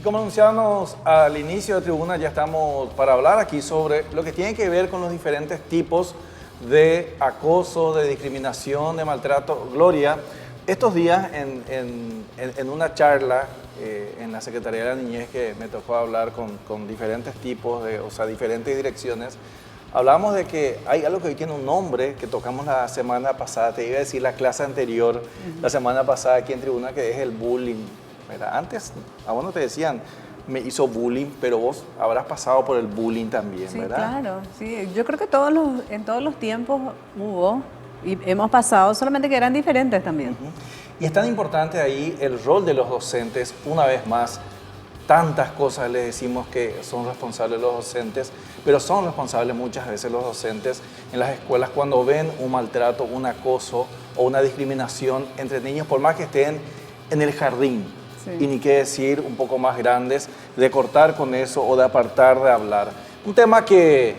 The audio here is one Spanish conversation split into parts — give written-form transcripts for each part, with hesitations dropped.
como anunciábamos al inicio de Tribuna, ya estamos para hablar aquí sobre lo que tiene que ver con los diferentes tipos de acoso, de discriminación, de maltrato. Gloria, estos días en una charla en la Secretaría de la Niñez que me tocó hablar con diferentes tipos, diferentes direcciones, hablamos de que hay algo que hoy tiene un nombre que tocamos la semana pasada, te iba a decir la clase anterior, la semana pasada aquí en Tribuna, que es el bullying. ¿Verdad? Antes a vos no te decían, me hizo bullying, pero vos habrás pasado por el bullying también, Sí, ¿verdad? claro, sí. Yo creo que en todos los tiempos hubo y hemos pasado, solamente que eran diferentes también. Y es tan importante ahí el rol de los docentes, una vez más, tantas cosas les decimos que son responsables los docentes, pero son responsables muchas veces los docentes en las escuelas cuando ven un maltrato, un acoso o una discriminación entre niños, por más que estén en el jardín. Sí. Y ni qué decir, un poco más grandes, de cortar con eso o de apartar de hablar. Un tema que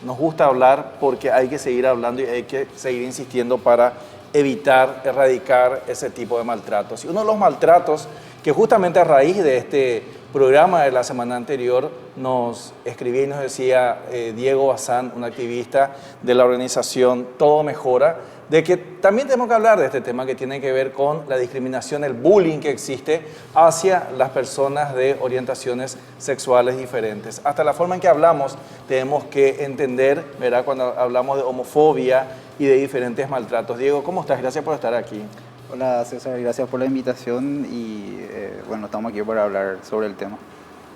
nos gusta hablar porque hay que seguir hablando y hay que seguir insistiendo para evitar, erradicar ese tipo de maltratos. Y uno de los maltratos que justamente a raíz de este programa de la semana anterior nos escribía y nos decía Diego Bazán, un activista de la organización Todo Mejora, de que también tenemos que hablar de este tema que tiene que ver con la discriminación, el bullying que existe hacia las personas de orientaciones sexuales diferentes. Hasta la forma en que hablamos tenemos que entender, ¿verdad? Cuando hablamos de homofobia y de diferentes maltratos. Diego, ¿cómo estás? Gracias por estar aquí. Hola César, gracias por la invitación y bueno, estamos aquí para hablar sobre el tema.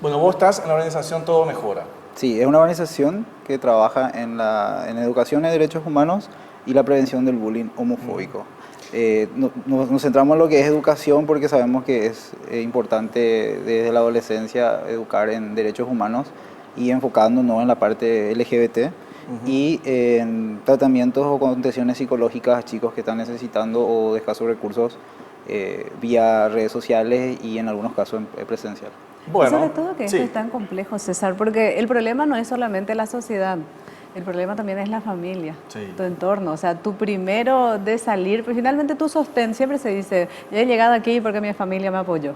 Bueno, vos estás en la organización Todo Mejora. Sí, es una organización que trabaja en educación y derechos humanos y la prevención del bullying homofóbico. Nos centramos en lo que es educación porque sabemos que es importante desde la adolescencia educar en derechos humanos y enfocándonos en la parte LGBT y en tratamientos o contenciones psicológicas a chicos que están necesitando o de escasos recursos vía redes sociales y en algunos casos presencial. Bueno, y sobre todo que esto es tan complejo, César, porque el problema no es solamente la sociedad. El problema también es la familia, tu entorno. O sea, tú primero de salir, pues finalmente tu sostén, siempre se dice, yo he llegado aquí porque mi familia me apoyó.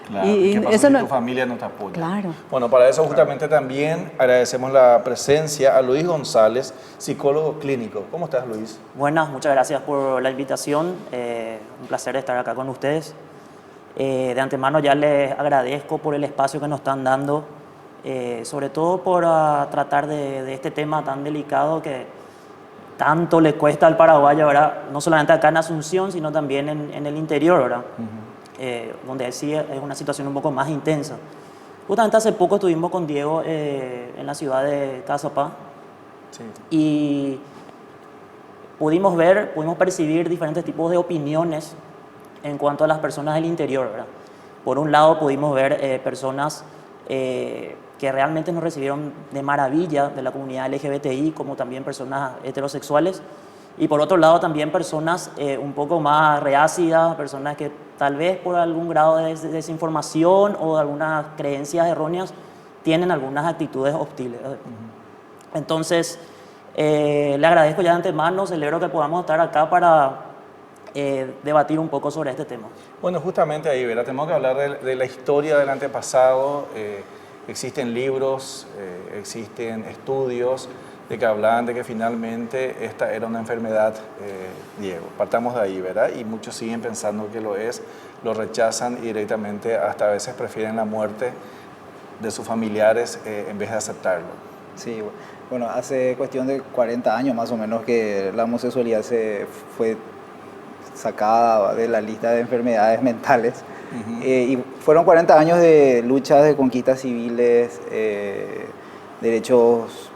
Claro, y ¿qué pasa eso si tu familia no te apoya? Claro. Bueno, para eso justamente también agradecemos la presencia a Luis González, psicólogo clínico. ¿Cómo estás, Luis? Buenas, muchas gracias por la invitación. Un placer estar acá con ustedes. De antemano ya les agradezco por el espacio que nos están dando. Sobre todo por tratar de este tema tan delicado que tanto le cuesta al paraguayo, ¿verdad? No solamente acá en Asunción, sino también en el interior, ¿verdad? Donde sí es una situación un poco más intensa. Justamente hace poco estuvimos con Diego en la ciudad de Caazapá y pudimos percibir diferentes tipos de opiniones en cuanto a las personas del interior, ¿verdad? Por un lado pudimos ver personas que realmente nos recibieron de maravilla de la comunidad LGBTI, como también personas heterosexuales, y por otro lado también personas un poco más reácidas, personas que tal vez por algún grado de desinformación o de algunas creencias erróneas tienen algunas actitudes hostiles. Entonces, le agradezco ya de antemano, celebro que podamos estar acá para debatir un poco sobre este tema. Bueno, justamente ahí, ¿verdad? Tenemos que hablar de la historia del antepasado. Existen libros, existen estudios de que hablan de que finalmente esta era una enfermedad, Diego. Partamos de ahí, ¿verdad? Y muchos siguen pensando que lo es, lo rechazan y directamente hasta a veces prefieren la muerte de sus familiares en vez de aceptarlo. Sí, bueno, hace cuestión de 40 años más o menos que la homosexualidad se fue sacada de la lista de enfermedades mentales. Y fueron 40 años de luchas, de conquistas civiles, derechos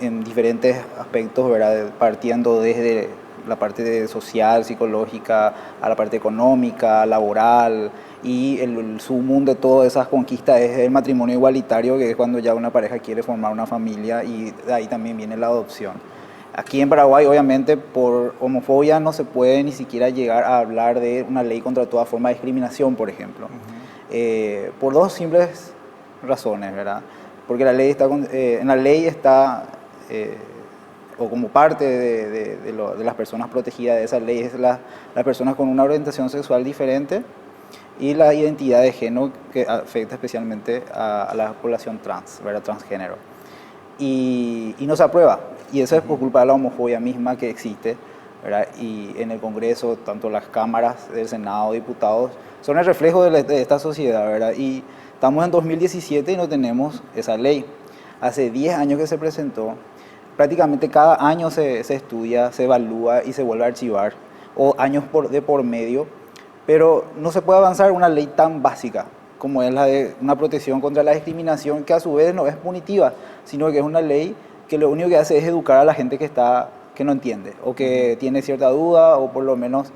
en diferentes aspectos, ¿verdad? Partiendo desde la parte social, psicológica, a la parte económica, laboral, y el sumum de todas esas conquistas es el matrimonio igualitario, que es cuando ya una pareja quiere formar una familia, y de ahí también viene la adopción. Aquí en Paraguay, obviamente, por homofobia no se puede ni siquiera llegar a hablar de una ley contra toda forma de discriminación, por ejemplo. Por dos simples razones, ¿verdad? Porque la ley en la ley está, o como parte de las personas protegidas de esa ley, es las personas con una orientación sexual diferente y la identidad de género, que afecta especialmente a la población trans, ¿verdad? Transgénero. Y no se aprueba. Y eso es por culpa de la homofobia misma que existe, ¿verdad? Y en el Congreso, tanto las cámaras del Senado, diputados, son el reflejo de esta sociedad, ¿verdad? Y estamos en 2017 y no tenemos esa ley. Hace 10 años que se presentó, prácticamente cada año se estudia, se evalúa y se vuelve a archivar, o años de por medio, pero no se puede avanzar una ley tan básica como es la de una protección contra la discriminación, que a su vez no es punitiva, sino que es una ley que lo único que hace es educar a la gente que no entiende, o que tiene cierta duda, o por lo menos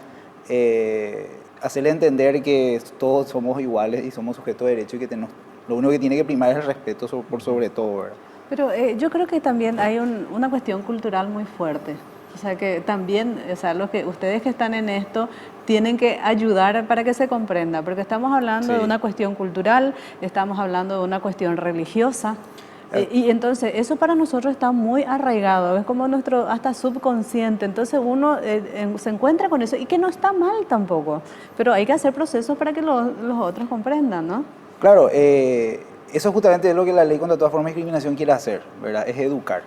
hacerle entender que todos somos iguales y somos sujetos de derecho, y que lo único que tiene que primar es el respeto por sobre todo, ¿verdad? Pero yo creo que también hay una cuestión cultural muy fuerte. O sea, que también, o sea, ustedes que están en esto tienen que ayudar para que se comprenda, porque estamos hablando de una cuestión cultural, estamos hablando de una cuestión religiosa, y entonces eso para nosotros está muy arraigado, es como nuestro hasta subconsciente, entonces uno se encuentra con eso, y que no está mal tampoco, pero hay que hacer procesos para que los otros comprendan, ¿no? Claro, eso justamente es lo que la ley contra toda forma de discriminación quiere hacer, ¿verdad? Es educar.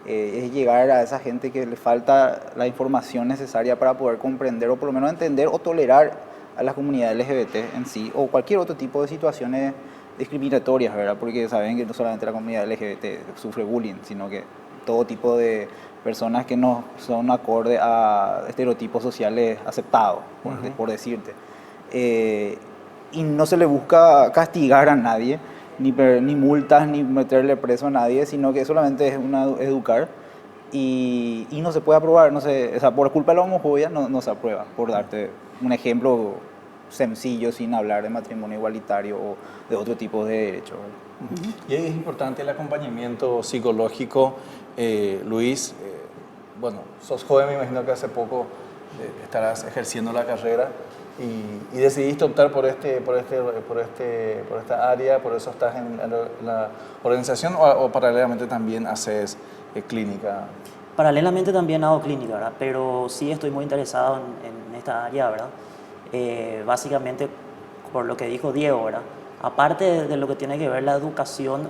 Es llegar a esa gente que le falta la información necesaria para poder comprender, o por lo menos entender o tolerar a la comunidad LGBT en sí, o cualquier otro tipo de situaciones discriminatorias, ¿verdad? Porque saben que no solamente la comunidad LGBT sufre bullying, sino que todo tipo de personas que no son acorde a estereotipos sociales aceptados, por decirte. Y no se le busca castigar a nadie, ni multas, ni meterle preso a nadie, sino que solamente es educar, y no se puede aprobar, o sea, por culpa de la homofobia no se aprueba, por darte un ejemplo sencillo, sin hablar de matrimonio igualitario o de otro tipo de derechos. Y ahí es importante el acompañamiento psicológico. Luis, bueno, sos joven, me imagino que hace poco estarás ejerciendo la carrera, y decidiste optar por esta área, por eso estás en la organización, o paralelamente también haces clínica. Paralelamente también hago clínica, ¿verdad? Pero sí estoy muy interesado en esta área, ¿verdad? Básicamente, por lo que dijo Diego, ¿verdad? Aparte de lo que tiene que ver la educación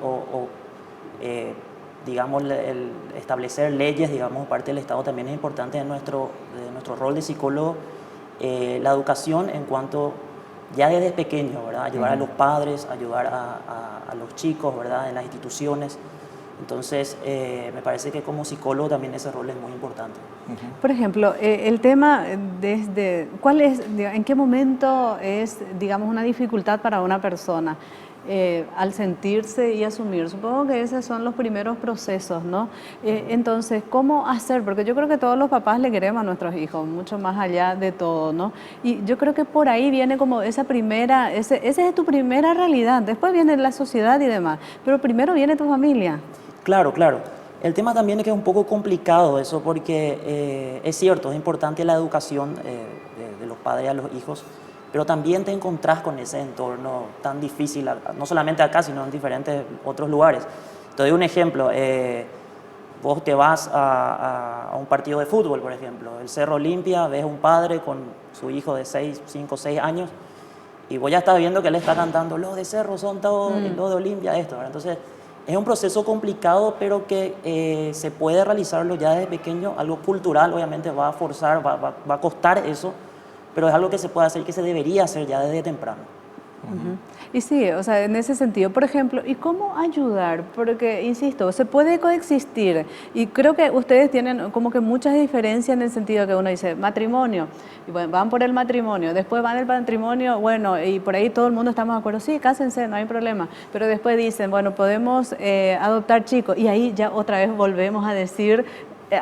digamos, el establecer leyes, digamos, parte del Estado, también es importante de nuestro rol de psicólogo, la educación en cuanto ya desde pequeño, ¿verdad? Ayudar a los padres, ayudar a los chicos, ¿verdad? En las instituciones. Entonces, me parece que como psicólogo también ese rol es muy importante. Por ejemplo, el tema ¿cuál es, en qué momento es, digamos, una dificultad para una persona al sentirse y asumir? Supongo que esos son los primeros procesos, ¿no? Entonces, ¿cómo hacer? Porque yo creo que todos los papás le queremos a nuestros hijos, mucho más allá de todo, ¿no? Y yo creo que por ahí viene como esa es tu primera realidad, después viene la sociedad y demás, pero primero viene tu familia. Claro, claro. El tema también es que es un poco complicado eso, porque es cierto, es importante la educación de los padres a los hijos, pero también te encontrás con ese entorno tan difícil, no solamente acá, sino en diferentes otros lugares. Te doy un ejemplo. Vos te vas a un partido de fútbol, por ejemplo, el Cerro Olimpia, ves un padre con su hijo de 5 6 años, y vos ya estás viendo que él está cantando, los de Cerro son todos, los de Olimpia, esto, ¿verdad? Entonces, es un proceso complicado, pero que se puede realizarlo ya desde pequeño. Algo cultural, obviamente, va a forzar, va a costar eso, pero es algo que se puede hacer, que se debería hacer ya desde temprano. Y sí, o sea, en ese sentido, por ejemplo, ¿y cómo ayudar? Porque, insisto, se puede coexistir, y creo que ustedes tienen como que muchas diferencias en el sentido que uno dice matrimonio, y bueno, van por el matrimonio, después van el matrimonio, bueno, y por ahí todo el mundo estamos de acuerdo, sí, cásense, no hay problema, pero después dicen, bueno, podemos adoptar chicos, y ahí ya otra vez volvemos a decir,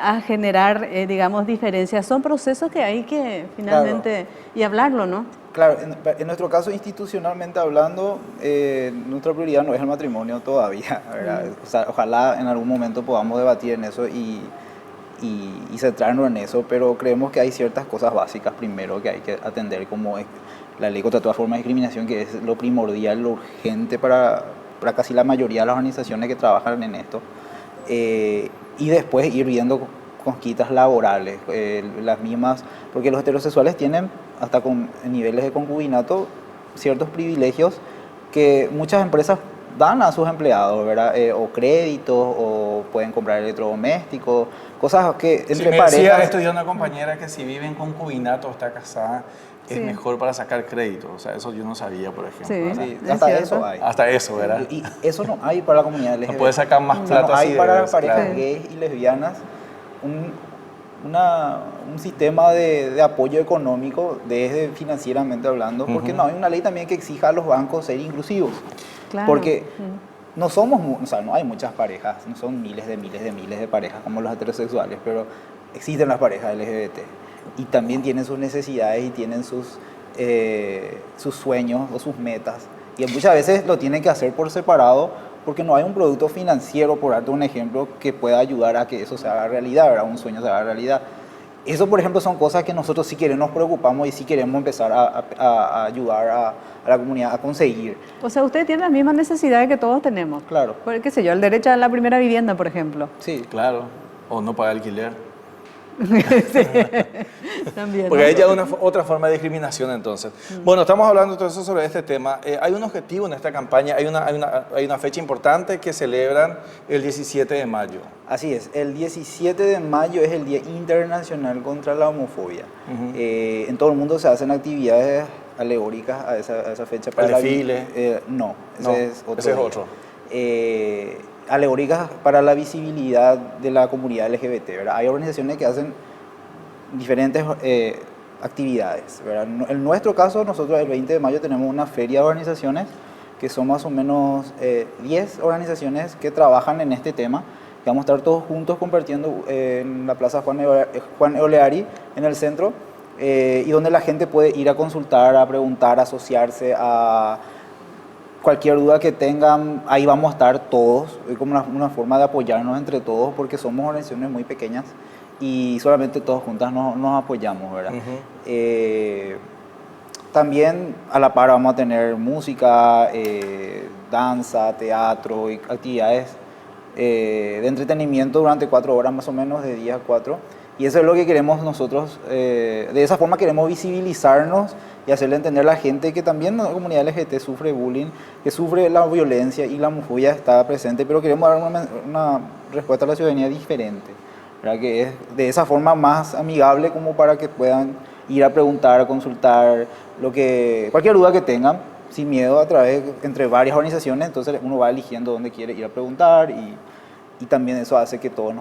a generar, digamos, diferencias. Son procesos que hay que finalmente, y hablarlo, ¿no? Claro, en nuestro caso, institucionalmente hablando, nuestra prioridad no es el matrimonio todavía, ¿verdad? O sea, ojalá en algún momento podamos debatir en eso y centrarnos en eso, pero creemos que hay ciertas cosas básicas primero que hay que atender, como es la ley contra toda forma de discriminación, que es lo primordial, lo urgente para casi la mayoría de las organizaciones que trabajan en esto, y después ir viendo conquistas laborales, las mismas, porque los heterosexuales tienen hasta con niveles de concubinato ciertos privilegios que muchas empresas dan a sus empleados, ¿verdad? O créditos, o pueden comprar electrodomésticos, cosas que entre me parejas... decía esto de una compañera que si vive en concubinato o está casada, es mejor para sacar crédito. O sea, eso yo no sabía, por ejemplo. Sí, hasta eso hay. Hasta eso, ¿verdad? Y eso no hay para la comunidad LGBT. No puede sacar más plata. No hay así para de parejas claro. gays y lesbianas un sistema de apoyo económico desde financieramente hablando, porque no hay una ley también que exija a los bancos ser inclusivos. Claro. Porque no somos, o sea, no hay muchas parejas, no son miles de parejas como los heterosexuales, pero existen las parejas LGBT y también tienen sus necesidades y tienen sus sueños o sus metas, y muchas veces lo tienen que hacer por separado porque no hay un producto financiero, por darte un ejemplo, que pueda ayudar a que eso se haga realidad, ¿verdad? Un sueño se haga realidad. Eso, por ejemplo, son cosas que nosotros sí queremos, nos preocupamos y sí queremos empezar a ayudar a la comunidad a conseguir. O sea, usted tiene las mismas necesidades que todos tenemos. Claro. Por, qué sé yo, el derecho a la primera vivienda, por ejemplo. Sí. Claro. O no pagar alquiler. Sí. También, Porque ¿no? hay ya otra forma de discriminación entonces. Bueno, estamos hablando entonces sobre este tema. Hay un objetivo en esta campaña, hay una fecha importante que celebran el 17 de mayo. Así es, el 17 de mayo es el Día Internacional contra la Homofobia. En todo el mundo se hacen actividades alegóricas a esa fecha. ¿El desfile? No, No, ese es ese otro. es otro. Alegóricas para la visibilidad de la comunidad LGBT, ¿verdad? Hay organizaciones que hacen diferentes actividades, ¿verdad? En nuestro caso, nosotros el 20 de mayo tenemos una feria de organizaciones que son más o menos 10 organizaciones que trabajan en este tema. Vamos a estar todos juntos compartiendo en la Plaza Juan Oleari, en el centro, y donde la gente puede ir a consultar, a preguntar, a asociarse, a cualquier duda que tengan. Ahí vamos a estar todos, como una forma de apoyarnos entre todos, porque somos organizaciones muy pequeñas y solamente todos juntas nos apoyamos, ¿verdad? También a la par vamos a tener música, danza, teatro y actividades de entretenimiento durante 4 horas más o menos, de 10 a 4. Y eso es lo que queremos nosotros, de esa forma queremos visibilizarnos y hacerle entender a la gente que también la comunidad LGBT sufre bullying, que sufre la violencia y la homofobia está presente, pero queremos dar una respuesta a la ciudadanía diferente, ¿verdad? Que es de esa forma más amigable, como para que puedan ir a preguntar, a consultar, cualquier duda que tengan, sin miedo, entre varias organizaciones. Entonces uno va eligiendo dónde quiere ir a preguntar, y también eso hace que todos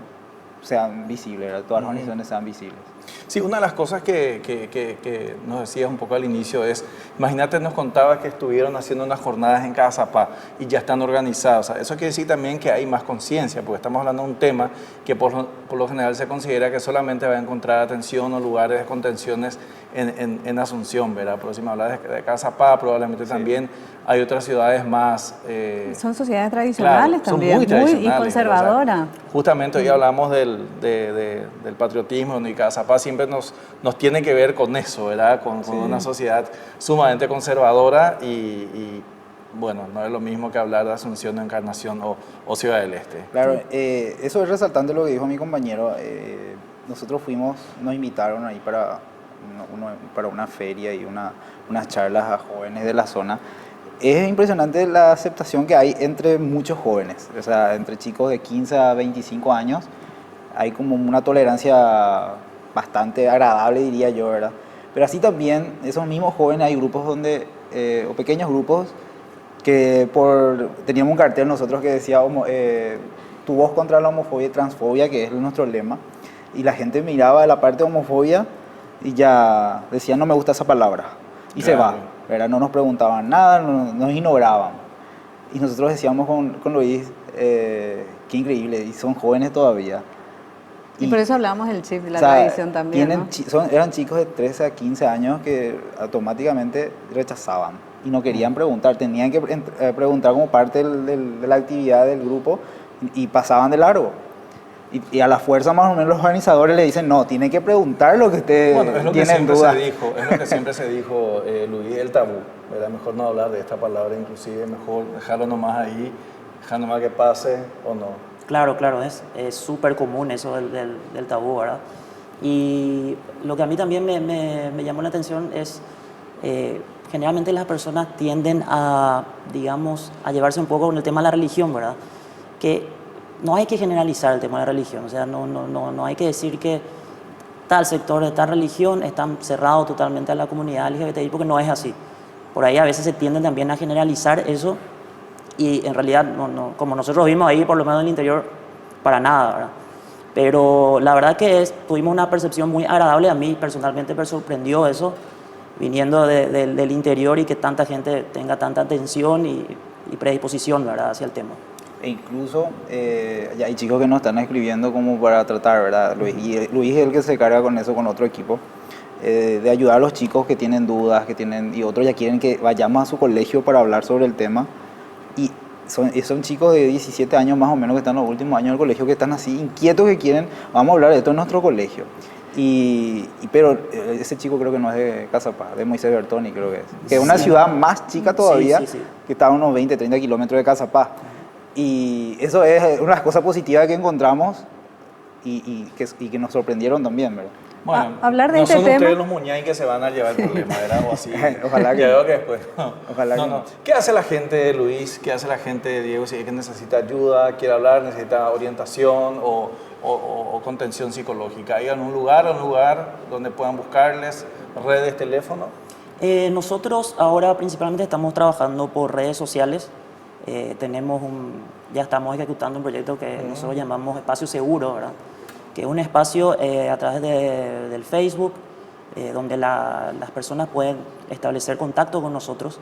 sean visibles, ¿verdad? Todas las organizaciones sean visibles. Sí, una de las cosas que nos decías un poco al inicio es, imagínate, nos contabas que estuvieron haciendo unas jornadas en Cazapá y ya están organizadas. O sea, eso quiere decir también que hay más conciencia, porque estamos hablando de un tema que por lo general se considera que solamente va a encontrar atención o lugares de contenciones en Asunción, ¿verdad? Pero si me hablas de Cazapá, probablemente también hay otras ciudades más... son sociedades tradicionales, claro, también, son muy tradicionales, y conservadoras. O sea, justamente hoy hablamos del patriotismo, y Cazapá siempre nos tiene que ver con eso, ¿verdad? Con una sociedad sumamente conservadora y bueno, no es lo mismo que hablar de Asunción, Encarnación o Ciudad del Este. Claro, eso es resaltante lo que dijo mi compañero. Nosotros nos invitaron ahí para una feria y unas charlas a jóvenes de la zona. Es impresionante la aceptación que hay entre muchos jóvenes, o sea, entre chicos de 15 a 25 años. Hay como una tolerancia bastante agradable, diría yo, ¿verdad? Pero así también, esos mismos jóvenes, hay grupos o pequeños grupos, que teníamos un cartel nosotros que decía tu voz contra la homofobia y transfobia, que es nuestro lema, y la gente miraba la parte de homofobia y ya decía, no me gusta esa palabra, y claro, se va, ¿verdad? No nos preguntaban nada, nos ignoraban. Y nosotros decíamos con Luis, qué increíble, y son jóvenes todavía. Y por eso hablábamos del chip, de la tradición también, ¿no? Eran chicos de 13 a 15 años que automáticamente rechazaban y no querían preguntar, tenían que preguntar como parte de la actividad del grupo, y pasaban de largo. Y a la fuerza más o menos los organizadores le dicen, no, tienen que preguntar lo que ustedes tienen dudas. Es lo que siempre se dijo, Luis, el tabú. Era mejor no hablar de esta palabra, inclusive mejor dejarlo nomás ahí, dejar nomás que pase o no. Claro, es súper común eso del tabú, ¿verdad? Y lo que a mí también me llamó la atención es generalmente las personas tienden a, digamos, a llevarse un poco con el tema de la religión, ¿verdad? Que no hay que generalizar el tema de la religión, o sea, no hay que decir que tal sector de tal religión está cerrado totalmente a la comunidad LGBTI, porque no es así. Por ahí a veces se tienden también a generalizar eso y en realidad, como nosotros vimos ahí, por lo menos en el interior, para nada, ¿verdad? Pero la verdad que tuvimos una percepción muy agradable. A mí personalmente me sorprendió eso, viniendo del interior y que tanta gente tenga tanta atención y predisposición, ¿verdad?, hacia el tema. E incluso ya hay chicos que nos están escribiendo como para tratar, ¿verdad? Y Luis es el que se carga con eso, con otro equipo, de ayudar a los chicos que tienen dudas, y otros ya quieren que vayamos a su colegio para hablar sobre el tema. Y son chicos de 17 años más o menos que están en los últimos años del colegio, que están así inquietos, que quieren, vamos a hablar de esto en nuestro colegio. Pero ese chico creo que no es de Cazapá, de Moisés Bertoni creo que es. Que es una ciudad más chica todavía, que está a unos 20, 30 kilómetros de Cazapá. Y eso es una cosa positiva que encontramos y que nos sorprendieron también, ¿verdad? Bueno, hablar de no este son tema. ustedes los muñay que se van a llevar el problema, ¿verdad? O así. Ojalá que ya veo que después. Ojalá que no. ¿Qué hace la gente, Luis? ¿Qué hace la gente, Diego, si es que necesita ayuda, quiere hablar, necesita orientación o contención psicológica? ¿Hay algún lugar donde puedan buscarles, redes, teléfono? Nosotros ahora principalmente estamos trabajando por redes sociales. Ya estamos ejecutando un proyecto que nosotros llamamos Espacio Seguro, ¿verdad? Que es un espacio a través del Facebook, donde las personas pueden establecer contacto con nosotros,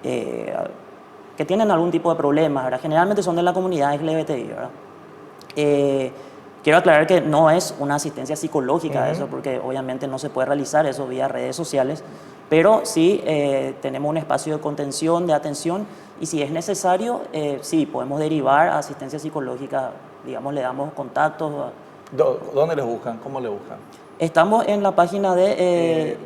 que tienen algún tipo de problema, ¿verdad? Generalmente son de la comunidad LGBTI, ¿verdad? Quiero aclarar que no es una asistencia psicológica eso, porque obviamente no se puede realizar eso vía redes sociales, pero sí tenemos un espacio de contención, de atención, y si es necesario, sí, podemos derivar a asistencia psicológica, digamos, le damos contactos. ¿Dónde les buscan? ¿Cómo les buscan? Estamos en la página de...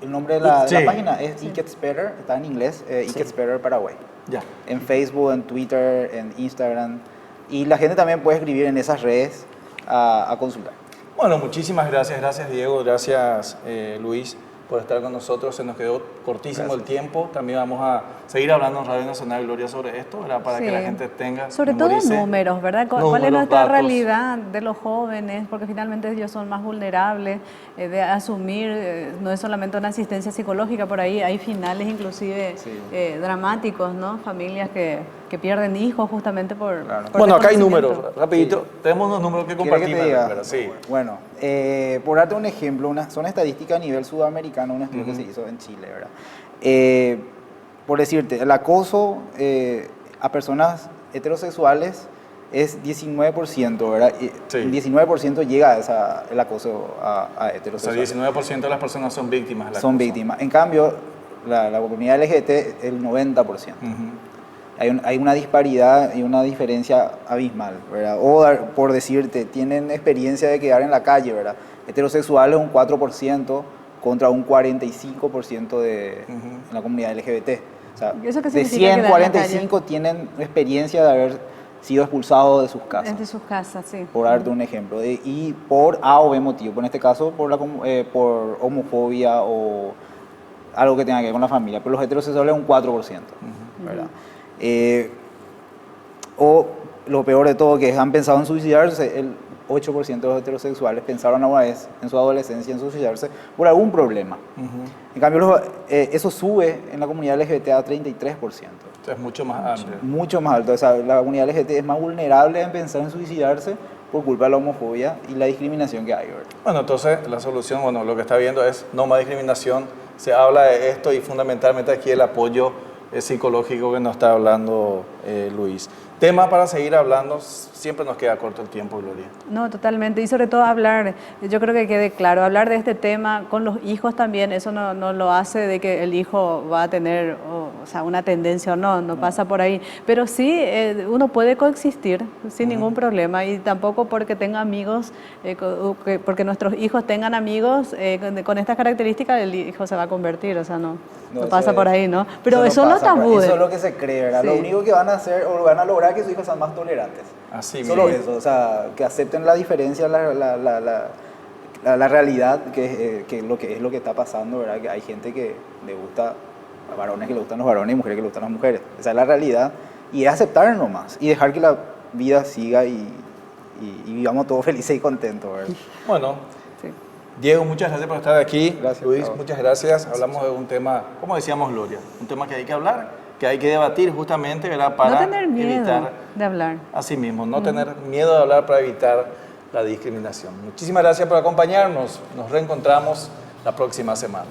el nombre de la página es It Gets Better, está en inglés, It Gets Better Paraguay. Ya. En Facebook, en Twitter, en Instagram. Y la gente también puede escribir en esas redes a consultar. Bueno, muchísimas gracias. Gracias, Diego. Gracias, Luis, por estar con nosotros. Se nos quedó cortísimo el tiempo. También vamos a seguir hablando en Radio Nacional Gloria sobre esto, ¿verdad? Para que la gente tenga, sobre todo números, ¿verdad? ¿Cuál es nuestra realidad de los jóvenes? Porque finalmente ellos son más vulnerables de asumir, no es solamente una asistencia psicológica, por ahí hay finales inclusive dramáticos, ¿no? Familias que pierden hijos justamente por bueno, acá hay números, rapidito. Tenemos unos números que compartir. Sí. Bueno, por darte un ejemplo, son estadísticas a nivel sudamericano, un estudio que se hizo en Chile, ¿verdad? Por decirte, el acoso a personas heterosexuales es 19%, ¿verdad? Y 19% llega el acoso a heterosexuales. O sea, 19% de las personas son víctimas del acoso. Son víctimas. En cambio, la comunidad LGBT, el 90%. Hay una disparidad y una diferencia abismal, ¿verdad? O, por decirte, tienen experiencia de quedar en la calle, ¿verdad? Heterosexuales un 4% contra un 45% de la comunidad LGBT. O sea, de 100, 45 tienen experiencia de haber sido expulsados de sus casas. De sus casas, sí. Por darte un ejemplo. Y por A o B motivo. En este caso, por homofobia o algo que tenga que ver con la familia. Pero los heterosexuales un 4%, ¿verdad? O lo peor de todo, que han pensado en suicidarse, el 8% de los heterosexuales pensaron alguna vez en su adolescencia en suicidarse por algún problema. En cambio, eso sube en la comunidad LGBT a 33%. O sea, es mucho más amplio. Mucho más alto. O sea, la comunidad LGBT es más vulnerable en pensar en suicidarse por culpa de la homofobia y la discriminación que hay, ¿verdad? Bueno, entonces la solución, lo que está viendo es no más discriminación. Se habla de esto y fundamentalmente aquí el apoyo psicológico que nos está hablando Luis. Tema para seguir hablando, siempre nos queda corto el tiempo, Gloria. No, totalmente. Y sobre todo hablar, yo creo que quede claro, hablar de este tema con los hijos también, eso no lo hace de que el hijo va a tener una tendencia o no pasa por ahí. Pero sí, uno puede coexistir sin ningún problema y tampoco porque tenga amigos, porque nuestros hijos tengan amigos con estas características, el hijo se va a convertir, no pasa por ahí, ¿no? Pero eso no tabúes. Eso es lo que se cree, ¿verdad? Sí. Lo único que van a hacer o van a lograr que sus hijos sean más tolerantes. Así solo mismo. Eso, o sea, que acepten la diferencia, la realidad, que es lo que está pasando, ¿verdad? Que hay gente que le gusta varones que le gustan los varones y mujeres que le gustan las mujeres. Esa es la realidad. Y es aceptar nomás y dejar que la vida siga y vivamos todos felices y contentos, ¿verdad? Bueno, Sí. Diego, muchas gracias por estar aquí. Gracias, Luis, Pablo. muchas gracias. Hablamos de un tema, como decíamos Gloria, un tema que hay que hablar, que hay que debatir justamente, ¿verdad? Para No tener miedo evitar, de hablar. así mismo, no tener miedo de hablar para evitar la discriminación. Muchísimas gracias por acompañarnos. Nos reencontramos la próxima semana.